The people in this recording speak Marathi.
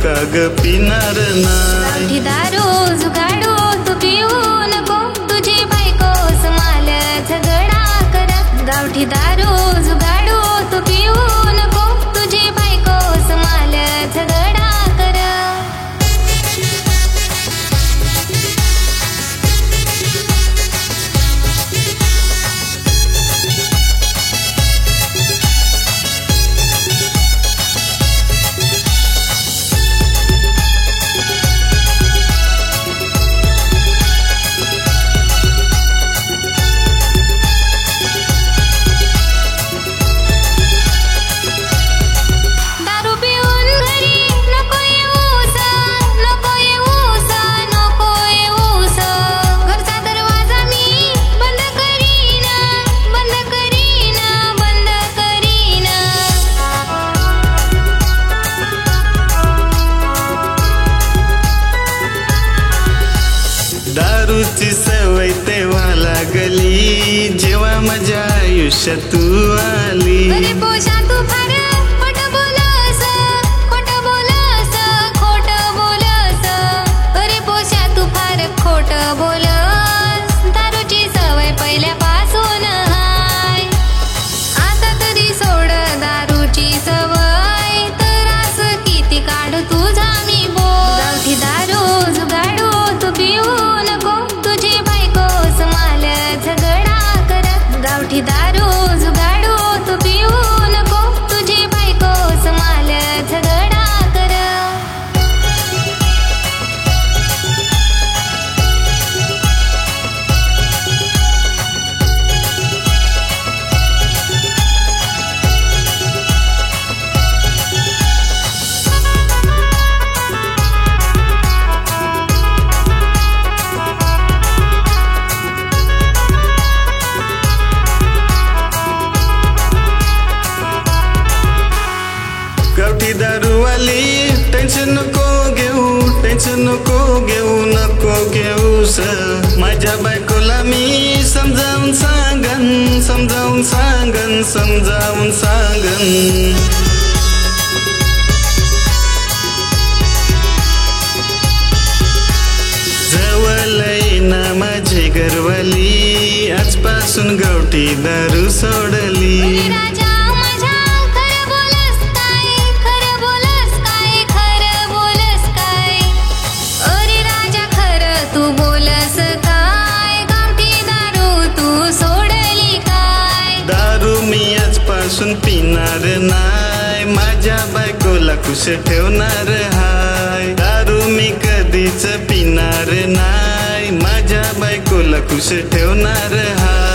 का ग पिणार नाही। गावठी दारू जुगाडू तू पिऊ नको, तुझी बायकोस माल झगडा कर। गावठी दारू जुगाडू तू पिऊ नको, तुझी बायकोस माल झगडा कर। दारूची सवय तेव्हा लागली जेव्हा माझ्या आयुष्यात तू आली। अरे पोशा तू फार खोट बोलस, खोट बोलस, खोट बोलस। अरे पोशा तू फार खोट बोलस, दारूची सवय पहिल्यापासून हाय। आता तरी सोड दारूची सवय, त्रास किती काढू तुझा मी बोल। गावठी दारू जुगाडू तू पिऊ नको, तुझी बायकोस माल झगडा कर। गावठी दारू जुगाडू तू पिऊ नको, तुझी बायकोस माल झगडा कर। गावठी दारूवाली टेन्शन नको घेऊ, टेन्शन नको घेऊ, नको घेऊस। माझ्या बायकोला मी समजावून सांगन, समजावून सांगन, समजावून सांगन। जवळ येईना माझी घरवाली, आजपासून गावठी दारू सोडली। अरे राजा माझ्या खरं बोलस काय, खरं बोलस काय, खरं बोलस काय। अरे राजा खरं तू बोलस काय, गावठी दारू तू सोडली काय। दारू मी आजपासून पिणार नाय, माझ्या बायकोला खुश ठेवणार हाय। दारू मी कधीच पिणार नाय, माझ्या बायकोला खुश ठेवणार हाय।